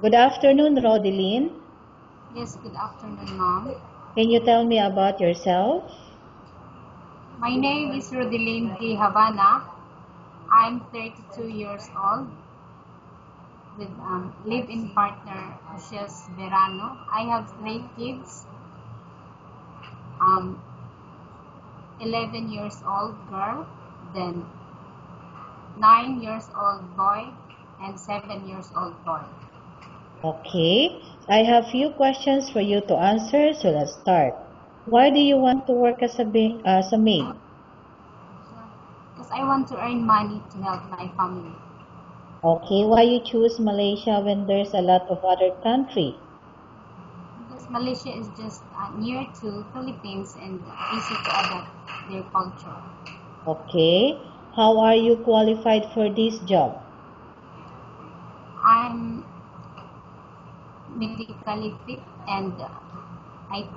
Good afternoon, Rodeline. Yes, good afternoon, ma'am. Can you tell me about yourself? My name is Rodeline D. Havana. I'm 32 years old with live-in partner, Mrs. Verano. I have 3 kids, um, 11 years old girl, then 9 years old boy, and 7 years old boy. Okay, I have few questions for you to answer, so let's start. Why do you want to work as a maid? Because I want to earn money to help my family. Okay, why you choose Malaysia when there's a lot of other country? Because Malaysia is just near to Philippines and easy to adapt their culture. Okay, how are you qualified for this job? I'm medically fit and I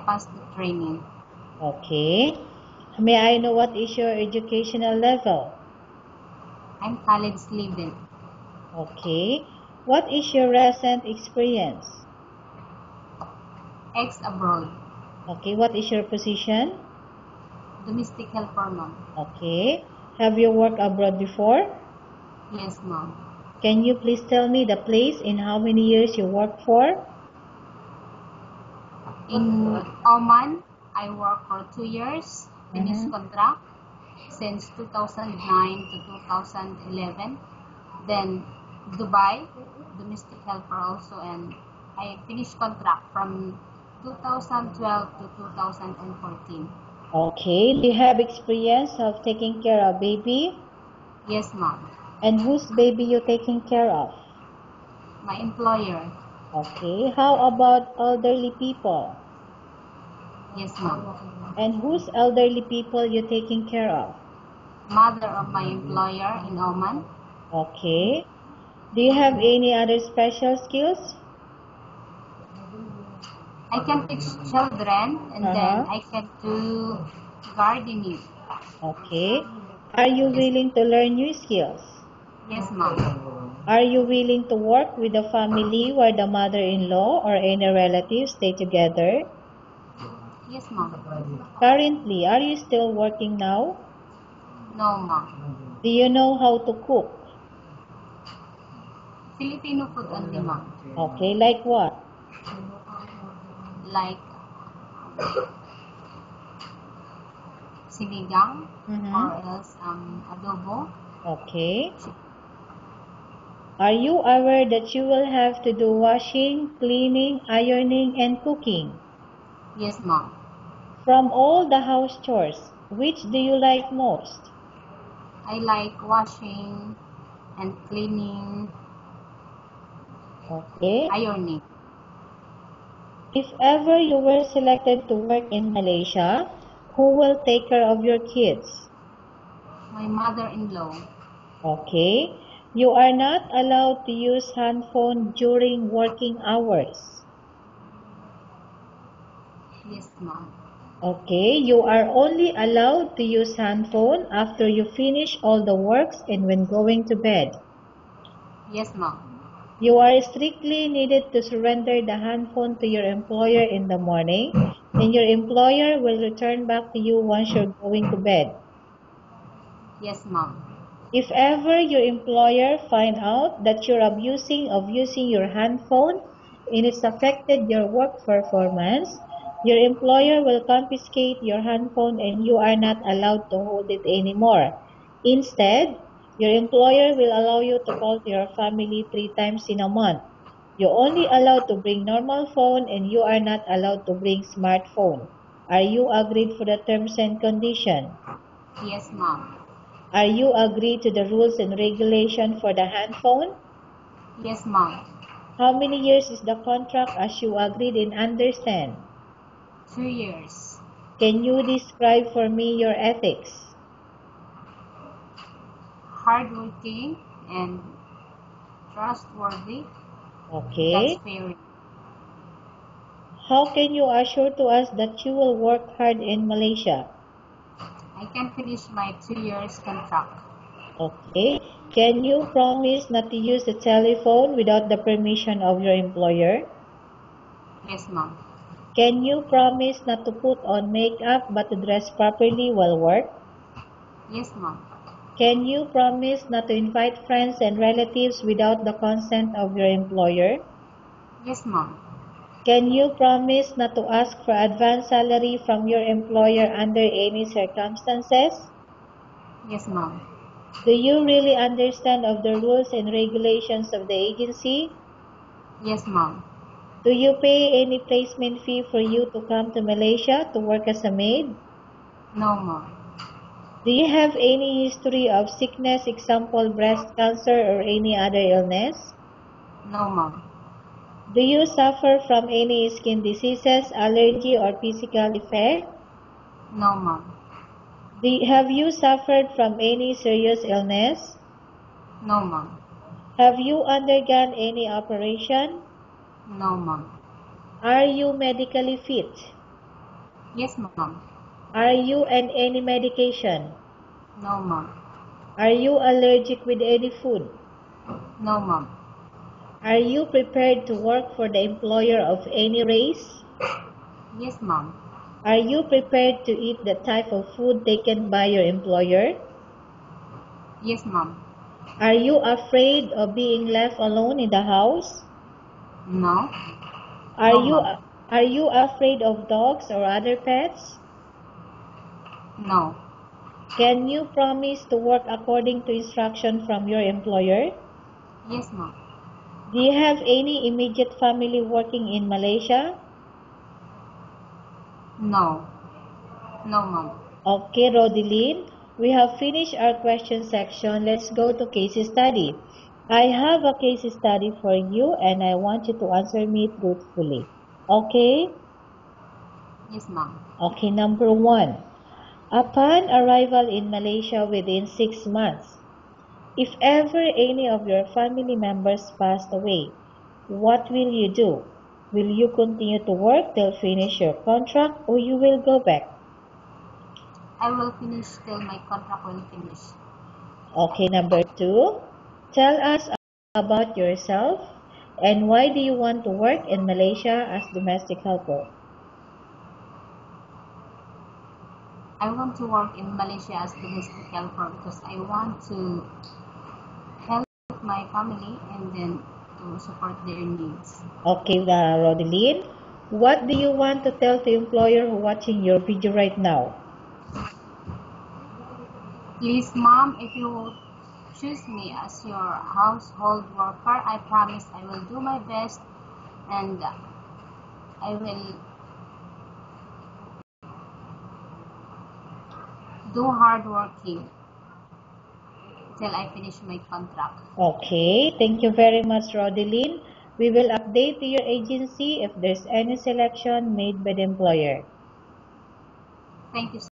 passed the training. Okay, may I know what is your educational level? I'm college level. Okay, what is your recent experience? Ex abroad. Okay, what is your position? Domestic helper, ma'am. Okay, have you worked abroad before? Yes, ma'am. Can you please tell me the place and how many years you worked for? In Oman, I worked for 2 years, finished contract since 2009 to 2011. Then Dubai, domestic helper also, and I finished contract from 2012 to 2014. Okay, do you have experience of taking care of baby? Yes, ma'am. And whose baby you taking care of? My employer. Okay, how about elderly people? Yes, ma'am. And whose elderly people you taking care of? Mother of my employer in Oman. Okay, do you have any other special skills? I can teach children and then I can do gardening. Okay, are you Yes, willing to learn new skills? yes, ma'am. Are you willing to work with a family where the mother-in-law or any relatives stay together? Yes, ma'am. Currently, are you still working now? No, ma'am. Do you know how to cook? Filipino food only, ma'am. Okay, like what? Like sinigang or else adobo. Okay. Are you aware that you will have to do washing, cleaning, ironing, and cooking? Yes, ma'am. From all the house chores, which do you like most? I like washing and cleaning, Okay. ironing. If ever you were selected to work in Malaysia, who will take care of your kids? My mother-in-law. Okay. You are not allowed to use handphone during working hours. Yes, ma'am. Okay. You are only allowed to use handphone after you finish all the works and when going to bed. Yes, ma'am. You are strictly needed to surrender the handphone to your employer in the morning, and your employer will return back to you once you're going to bed. Yes, ma'am. If ever your employer find out that you're abusing of using your handphone and it's affected your work performance, your employer will confiscate your handphone and you are not allowed to hold it anymore. Instead, your employer will allow you to call to your family 3 times in a month. You're only allowed to bring normal phone and you are not allowed to bring smartphone. Are you agreed for the terms and condition? Yes, ma'am. Are you agreed to the rules and regulation for the handphone? Yes, ma'am. How many years is the contract as you agreed and understand? 2 years. Can you describe for me your ethics? Hardworking and trustworthy. That's Okay. fair. How can you assure to us that you will work hard in Malaysia? I can finish my 2 years contract. Okay. Can you promise not to use the telephone without the permission of your employer? Yes, ma'am. Can you promise not to put on makeup but to dress properly while work? Yes, ma'am. Can you promise not to invite friends and relatives without the consent of your employer? Yes, ma'am. Can you promise not to ask for advance salary from your employer under any circumstances? Yes, ma'am. Do you really understand of the rules and regulations of the agency? Yes, ma'am. Do you pay any placement fee for you to come to Malaysia to work as a maid? No, ma'am. Do you have any history of sickness, example breast cancer or any other illness? No, ma'am. Do you suffer from any skin diseases, allergy or physical defect? No, ma'am. Have you suffered from any serious illness? No, ma'am. Have you undergone any operation? No, ma'am. Are you medically fit? Yes, ma'am. Are you on any medication? No, ma'am. Are you allergic with any food? No, ma'am. Are you prepared to work for the employer of any race? Yes, ma'am. Are you prepared to eat the type of food taken by your employer? Yes, ma'am. Are you afraid of being left alone in the house? No. Are No, you ma'am. are you afraid of dogs or other pets? No. Can you promise to work according to instruction from your employer? Yes, ma'am. Do you have any immediate family working in Malaysia? No. No, ma'am. Okay, Rodeline, we have finished our question section. Let's go to case study. I have a case study for you and I want you to answer me truthfully. Okay? Yes, ma'am. Okay, number 1. Upon arrival in Malaysia within 6 months, if ever any of your family members passed away, what will you do? Will you continue to work till finish your contract or you will go back? I will finish till my contract will finish. Okay, number 2. Tell us about yourself and why do you want to work in Malaysia as domestic helper? I want to work in Malaysia as domestic helper because I want to help my family and then to support their needs. Okay, Rodeline, what do you want to tell the employer who watching your video right now? Please, ma'am, if you choose me as your household worker, I promise I will do my best and I will do hard working till I finish my contract. Okay, thank you very much, Rodeline. We will update to your agency if there's any selection made by the employer. Thank you